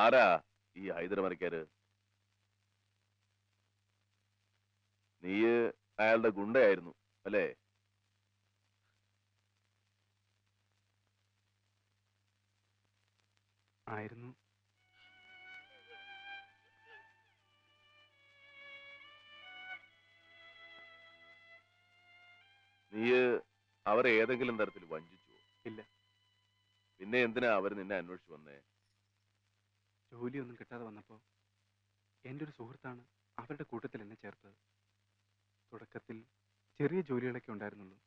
ആരാ ഈ ഹൈദരമരക്കാര്? നീ അയാളുടെ ഗുണ്ടയായിരുന്നു അല്ലേ? ആയിരുന്നു. നീ അവരെ ഏതെങ്കിലും തരത്തിൽ വഞ്ചിച്ചുവോ? ഇല്ല. പിന്നെ എന്തിനാ അവർ നിന്നെ അന്വേഷിച്ചു വന്നേ? ജോലിയൊന്നും കിട്ടാതെ വന്നപ്പോൾ എൻ്റെ ഒരു സുഹൃത്താണ് അവരുടെ കൂട്ടത്തിൽ എന്നെ ചേർത്തത്. തുടക്കത്തിൽ ചെറിയ ജോലികളൊക്കെ ഉണ്ടായിരുന്നുള്ളൂ.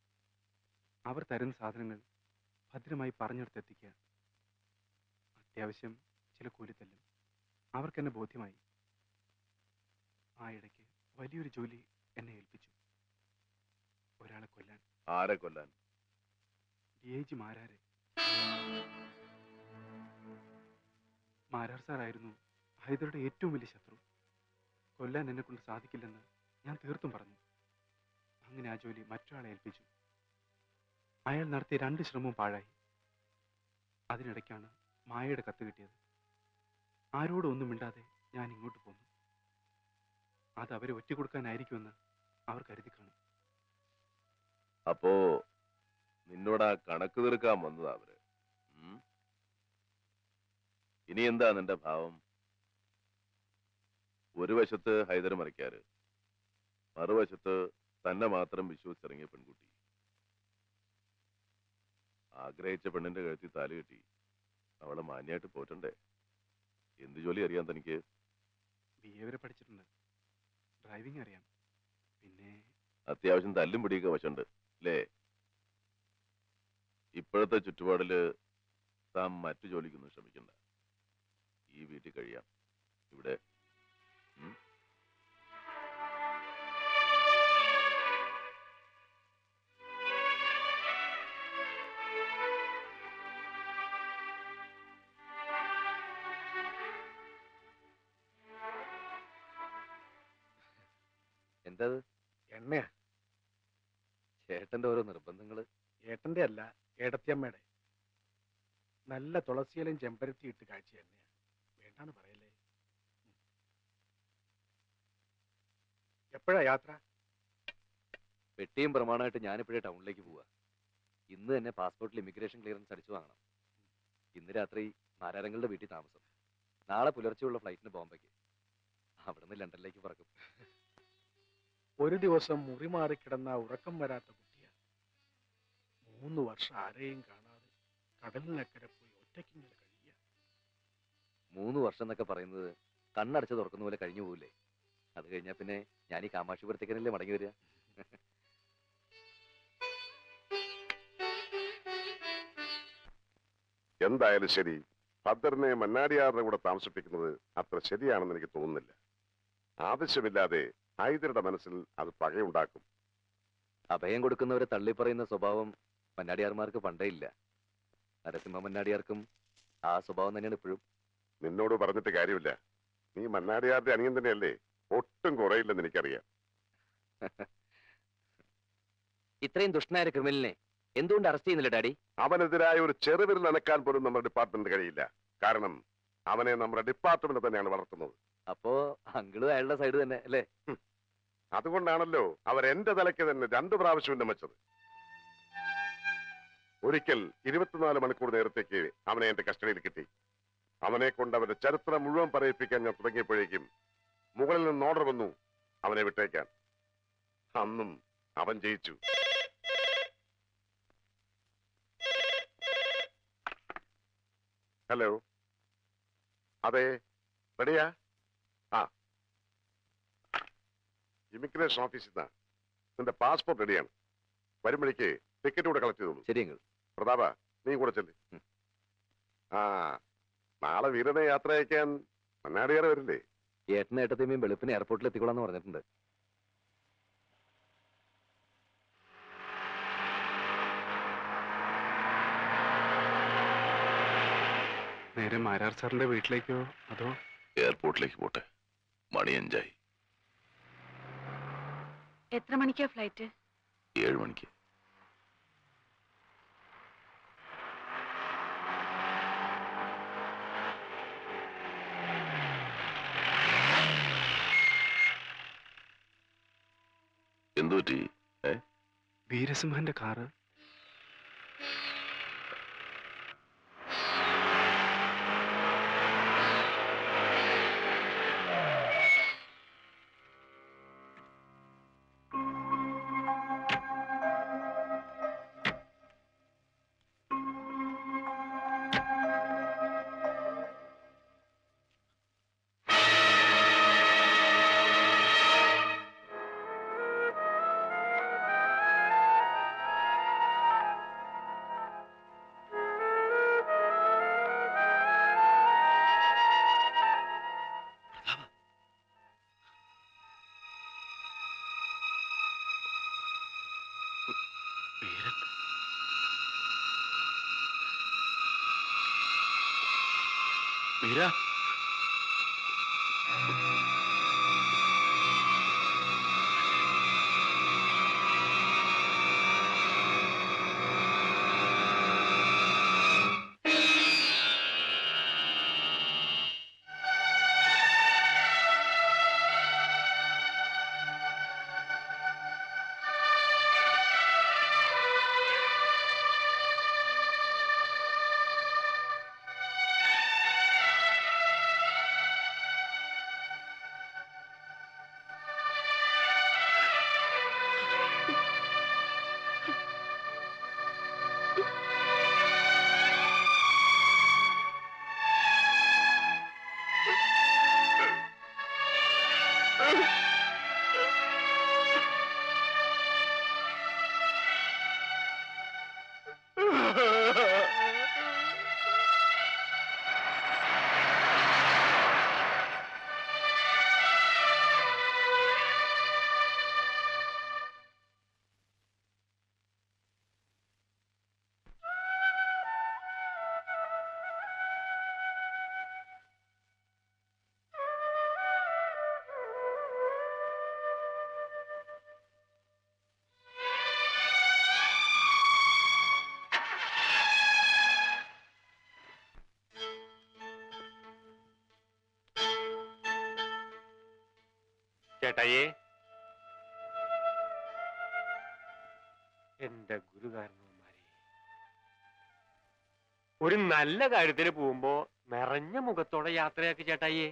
അവർ തരുന്ന സാധനങ്ങൾ ഭദ്രമായി പറഞ്ഞെടുത്തെത്തിക്കുക, അത്യാവശ്യം ചില കൂലിത്തല്ലും. അവർക്കെന്നെ ബോധ്യമായി. ആ ഇടയ്ക്ക് വലിയൊരു ജോലി എന്നെ ഏൽപ്പിച്ചു. ഒരാളെ കൊല്ലാൻ. ആരെ കൊല്ലാൻ? DIG മാരാരെ. മാരാർ സാറായിരുന്നു ഹൈദരുടെ ഏറ്റവും വലിയ ശത്രു. കൊല്ലാൻ എന്നെ കൊണ്ട് സാധിക്കില്ലെന്ന് ഞാൻ തീർത്തും പറഞ്ഞു. അങ്ങനെ ആ ജോലി മറ്റൊരാളെ ഏൽപ്പിച്ചു. അയാൾ നടത്തിയ 2 ശ്രമവും പാഴായി. അതിനിടയ്ക്കാണ് മായയുടെ കത്ത് കിട്ടിയത്. ആരോടും ഒന്നും മിണ്ടാതെ ഞാൻ ഇങ്ങോട്ട് പോന്നു. അത് അവരെ ഒറ്റക്കൊടുക്കാനായിരിക്കുമെന്ന് അവർ കരുതി കാണും. അപ്പോ നിന്നോട് ആ കണക്ക് തീർക്കാൻ വന്നതാ അവര്. ഇനി എന്താ നിന്റെ ഭാവം? ഒരു വശത്ത് ഹൈദരമരക്കാര്, മറുവശത്ത് തന്നെ മാത്രം വിശ്വസിച്ചിറങ്ങിയ പെൺകുട്ടി. ആഗ്രഹിച്ച പെണ്ണിന്റെ കഴുത്തിൽ താലി കെട്ടി അവളെ മാന്യായിട്ട് പോറ്റണ്ടേ? എന്ത് ജോലി അറിയാൻ തനിക്ക്? BA വരെ പഠിച്ചിട്ടുണ്ട്. ഡ്രൈവിംഗ് അറിയാം. പിന്നെ അത്യാവശ്യം തല്ലും പിടിയൊക്കെ വശമുണ്ട് അല്ലേ? ഇപ്പോഴത്തെ ചുറ്റുപാടില് താൻ മറ്റു ജോലിക്കൊന്നും ശ്രമിക്കണ്ട. ഈ വീട്ടിൽ കഴിയാം. ഇവിടെ എന്താ എണ്ണയാ? ചേട്ടന്റെ ഓരോ നിർബന്ധങ്ങള്. ഏട്ടന്റെ അല്ല, ഏടത്തിയമ്മയുടെ. നല്ല തുളസിയിലും ചെമ്പരത്തി ഇട്ട് കാഴ്ച എണ്ണയാ. വേണ്ടാന്ന് പറയല്ലേ. എപ്പോഴാ യാത്ര? പെട്ടിയും പ്രമാണമായിട്ട് ഞാനിപ്പോഴേ ടൗണിലേക്ക് പോവാ. ഇന്ന് തന്നെ പാസ്പോർട്ടിൽ ഇമിഗ്രേഷൻ ക്ലിയറൻസ് അടിച്ചു വാങ്ങണം. ഇന്ന് രാത്രി നാരായണങ്ങളുടെ വീട്ടിൽ താമസം. നാളെ പുലർച്ചെയുള്ള ഫ്ലൈറ്റിന് ബോംബെക്ക്. അവിടുന്ന് ലണ്ടനിലേക്ക് പറക്കും. ഒരു ദിവസം മുറി മാറിക്കിടന്ന ഉറക്കം വരാത്ത കുട്ടിയാ. 3 വർഷം ആരെയും കാണാതെ കടലിനക്കരെ പോയി ഒറ്റയ്ക്കിങ്ങനെ കഴിയുക. 3 വർഷം എന്നൊക്കെ പറയുന്നത് കണ്ണടച്ച് തുറക്കുന്ന പോലെ കഴിഞ്ഞു പോകില്ലേ? അത് കഴിഞ്ഞാൽ പിന്നെ ഞാൻ ഈ കാമാക്ഷിപുരത്തേക്കനല്ലേ മടങ്ങി വരിക. എന്തായാലും ശരി, ഭദ്രനെ മന്നാടിയാറിന്റെ കൂടെ താമസിപ്പിക്കുന്നത് അത്ര ശരിയാണെന്ന് എനിക്ക് തോന്നുന്നില്ല. ആവശ്യമില്ലാതെ ഹൈദരുടെ മനസ്സിൽ അത് പകയുണ്ടാക്കും. അഭയം കൊടുക്കുന്നവരെ തള്ളിപ്പറയുന്ന സ്വഭാവം മന്നാടിയാർമാർക്ക് പണ്ടേ ഇല്ല. നരസിംഹ മന്നാടിയാർക്കും ആ സ്വഭാവം തന്നെയാണ് ഇപ്പോഴും. നിന്നോട് പറഞ്ഞിട്ട് കാര്യമില്ല. നീ മന്നാടിയാറിന്റെ അനിയൻ തന്നെയല്ലേ? ഒട്ടും കുറയില്ലെന്ന് എനിക്കറിയാം. ഇത്രയും ദുഷ്ടനായ ക്രിമിനലിനെ എന്തുകൊണ്ട് അറസ്റ്റ് ചെയ്യുന്നില്ല ഡാഡി? അവനെതിരായ ഒരു ചെറുവിരൽ അനക്കാൻ പോലും നമ്മുടെ ഡിപ്പാർട്ട്മെന്റ് കഴിയില്ല. കാരണം അവനെ നമ്മുടെ ഡിപ്പാർട്ട്മെന്റ് തന്നെയാണ് വളർത്തുന്നത്. അപ്പോ അങ്കിളും അയാളുടെ സൈഡ് തന്നെ അല്ലേ? അതുകൊണ്ടാണല്ലോ അവർ എന്റെ തലയ്ക്ക് തന്നെ 2 പ്രാവശ്യം ഉന്നമിച്ചത്. ഒരിക്കൽ 24 മണിക്കൂർ നേരത്തേക്ക് അവനെ എന്റെ കസ്റ്റഡിയിൽ കിട്ടി. അവനെ കൊണ്ട് അവന്റെ ചരിത്രം മുഴുവൻ പറയിപ്പിക്കാൻ ഞാൻ തുടങ്ങിയപ്പോഴേക്കും മുകളിൽ നിന്ന് ഓർഡർ വന്നു അവനെ വിട്ടേക്കാൻ. അന്നും അവൻ ജയിച്ചു. ഹലോ, അതെ, റെഡിയാ? ആ, ഇമിഗ്രേഷൻ ഓഫീസിൽ നിന്നാ. നിന്റെ പാസ്പോർട്ട് റെഡിയാണ്. വരുമ്പോഴേക്ക് ടിക്കറ്റ് കൂടെ കളക്ട് ചെയ്തോളൂ. ശരി അങ്കിൾ. പ്രതാപ, നീ കൂടെ ചെല്ല്. ആ, നാളെ വീരനെ യാത്ര അയക്കാൻ മന്നാടിയാറ് വരില്ലേ? ഏട്ടനും ഏട്ടത്തിയമ്മയും വെളുപ്പിന് എയർപോർട്ടിൽ എത്തിക്കൊള്ളാന്ന് പറഞ്ഞിട്ടുണ്ട്. നേരെ മാരാർ സാറിന്റെ വീട്ടിലേക്കോ അതോ? എയർപോർട്ടിലേക്ക് പോട്ടെ. മണി 5 ആയി. എത്ര മണിക്കാ ഫ്ലൈറ്റ്? 7 മണിക്ക്. എന്തു പറ്റി? വീരസിംഹന്റെ കാറ് വീരൻ വീര ചേട്ടായേ, എന്റെ ഗുരുകാരണവന്മാരെ, ഒരു നല്ല കാര്യത്തിന് പോകുമ്പോ നിറഞ്ഞ മുഖത്തോടെ യാത്രയാക്കി ചേട്ടായേ.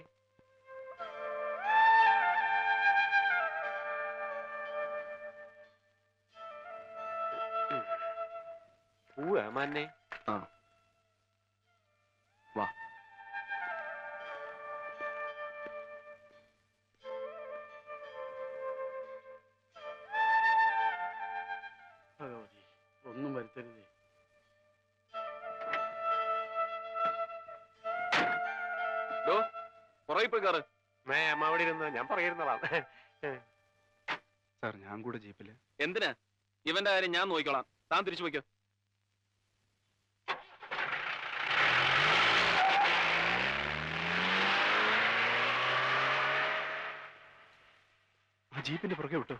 പോവാ മന്നെ. ഭഗവതി, ഒന്നും വരുത്തരുതേ. അമ്മ അവിടെ ഇരുന്ന് ഞാൻ പറയുന്നതാണ്. സാർ ഞാൻ കൂടെ ജീപ്പില്. എന്തിനാ? ഇവന്റെ കാര്യം ഞാൻ നോക്കിക്കോളാം, താൻ തിരിച്ചു പോയിക്കോ. ആ ജീപ്പിന്റെ പുറകെ വിട്ടോ.